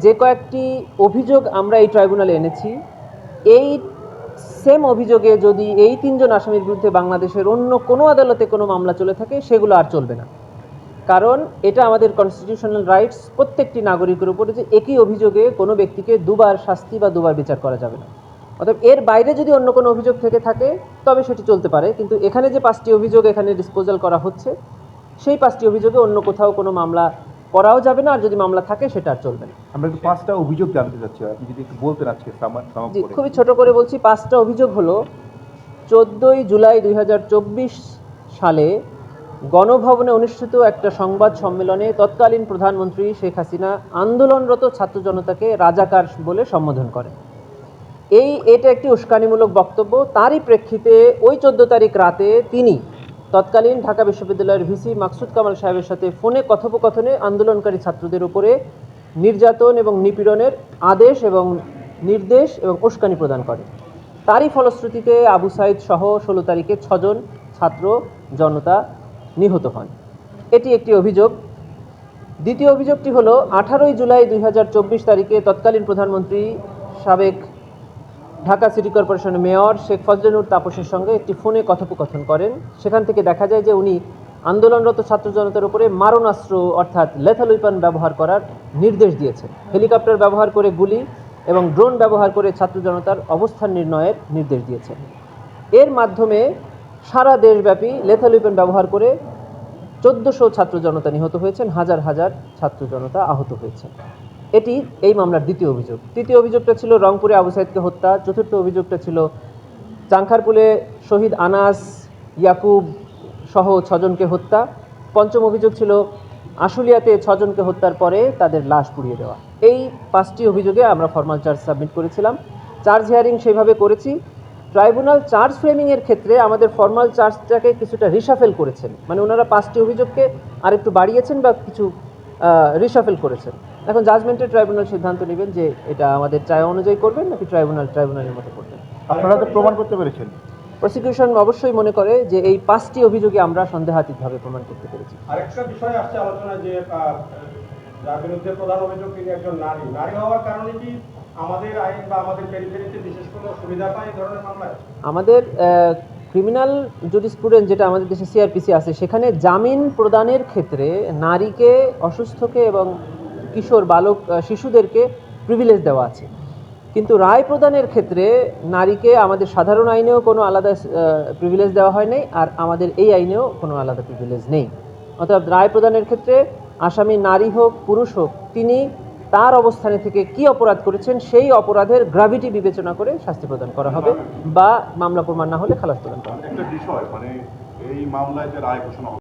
যে কয়েকটি অভিযোগ আমরা এই ট্রাইব্যুনালে এনেছি, এই সেম অভিযোগে যদি এই তিনজন আসামির বিরুদ্ধে বাংলাদেশের অন্য কোনো আদালতে কোনো মামলা চলে থাকে, সেগুলো আর চলবে না। কারণ এটা আমাদের কনস্টিটিউশনাল রাইটস, প্রত্যেকটি নাগরিকের উপরে যে একই অভিযোগে কোনো ব্যক্তিকে দুবার শাস্তি বা দুবার বিচার করা যাবে না। অতএব এর বাইরে যদি অন্য কোনো অভিযোগ থেকে থাকে তবে সেটি চলতে পারে, কিন্তু এখানে যে 5টি অভিযোগ এখানে ডিসপোজাল করা হচ্ছে, সেই 5টি অভিযোগে অন্য কোথাও কোনো মামলা করাও যাবে না, আর যদি মামলা থাকে সেটা আর চলবে না। আমরা একটু 5টা অভিযোগ জানতে চাচ্ছি, আপনি যদি একটু বলতেন আজকে জি, খুবই ছোট করে বলছি। 5টা অভিযোগ হলো, 14ই জুলাই 2024 সালে গণভবনে অনুষ্ঠিত একটা সংবাদ সম্মেলনে তৎকালীন প্রধানমন্ত্রী শেখ হাসিনা আন্দোলনরত ছাত্র জনতাকে রাজাকার বলে সম্বোধন করেন। এটা একটি উস্কানিমূলক বক্তব্য। তারই প্রেক্ষিতে ওই 14 তারিখ রাতে তিনি তৎকালীন ঢাকা বিশ্ববিদ্যালয়ের ভিসি মাকসুদ কামাল সাহেবের সাথে ফোনে কথোপকথনে আন্দোলনকারী ছাত্রদের উপরে নির্যাতন এবং নিপীড়নের আদেশ এবং নির্দেশ এবং উস্কানি প্রদান করে। তারই ফলশ্রুতিতে আবু সাইদ সহ 16 তারিখে 6 জন ছাত্র জনতা নিহত হন। এটি একটি অভিযোগ। দ্বিতীয় অভিযোগটি হলো, 18ই জুলাই 2024 তারিখে তৎকালীন প্রধানমন্ত্রী সাবেক ঢাকা সিটি কর্পোরেশনের মেয়র শেখ ফজলেনুর তাপসের সঙ্গে একটি ফোনে কথোপকথন করেন। সেখান থেকে দেখা যায় যে উনি আন্দোলনরত ছাত্র জনতার উপরে মারণাস্ত্র অর্থাৎ লেথাল ওয়েপন ব্যবহার করার নির্দেশ দিয়েছেন। হেলিকপ্টার ব্যবহার করে গুলি এবং ড্রোন ব্যবহার করে ছাত্র জনতার অবস্থান নির্ণয়ের নির্দেশ দিয়েছেন। এর মাধ্যমে সারা দেশব্যাপী লেথাল ওয়েপন ব্যবহার করে 1400 ছাত্র জনতা নিহত হয়েছেন, হাজার হাজার ছাত্র জনতা আহত হয়েছেন। এটি এই মামলার দ্বিতীয় অভিযোগ। তৃতীয় অভিযোগটা ছিল রংপুরে আবু সাইদকে হত্যা। চতুর্থ অভিযোগটা ছিল চাংখারপুলে শহীদ আনাস, ইয়াকুব সহ 6 জনকে হত্যা। পঞ্চম অভিযোগ ছিল আশুলিয়াতে 6 জনকে হত্যার পরে তাদের লাশ পুড়িয়ে দেওয়া। এই 5টি অভিযোগে আমরা ফরমাল চার্জ সাবমিট করেছিলাম। চার্জ হিয়ারিং সেইভাবে করেছি। ট্রাইব্যুনাল চার্জ ফ্রেমিংয়ের ক্ষেত্রে আমাদের ফরমাল চার্জটাকে কিছুটা রিশাফেল করেছেন, মানে ওনারা 5টি অভিযোগকে আরেকটু বাড়িয়েছেন বা কিছু রিশাফেল করেছেন। এখন জাজমেন্টে ট্রাইব্যুনাল সিদ্ধান্ত নেবেন যে এটা আমাদের চায় অনুযায়ী করবেন নাকি ট্রাইব্যুনালের মতো করবেন। আপনারা তো প্রমাণ করতে পেরেছেন? প্রসিকিউশন অবশ্যই মনে করে যে এই 5টি অভিযোগে আমরা সন্দেহাতীতভাবে প্রমাণ করতে পেরেছি। আরেকটা বিষয় আসছে আলোচনায় যে যার বিরুদ্ধে প্রধান অভিযোগ তিনি একজন নারী হওয়ার কারণে কি আমাদের আইন বা আমাদের পেরিফেরিতে বিশেষ কোনো সুবিধা পায় এই ধরনের মামলায়? আমাদের ক্রিমিনাল জুরিসপ্রুডেন্স যেটা আমাদের দেশে সিআরপিসি আছে, সেখানে জামিন প্রদানের ক্ষেত্রে নারীকে, অসুস্থকে এবং কিশোর বালক শিশুদেরকে প্রিভিলেজ দেওয়া আছে। কিন্তু রায় প্রদানের ক্ষেত্রে নারীকে আমাদের সাধারণ আইনেও কোনো আলাদা প্রিভিলেজ দেওয়া হয় নাই, আর আমাদের এই আইনেও কোনো আলাদা প্রিভিলেজ নেই। অর্থাৎ রায় প্রদানের ক্ষেত্রে আসামি নারী হোক পুরুষ হোক, তিনি তার অবস্থানে থেকে কি অপরাধ করেছেন সেই অপরাধের গ্র্যাভিটি বিবেচনা করে শাস্তি প্রদান করা হবে, বা মামলা প্রমাণ না হলে খালাস প্রদান করা হবে। একটা বিষয়, মানে এই মামলায় যে রায় ঘোষণা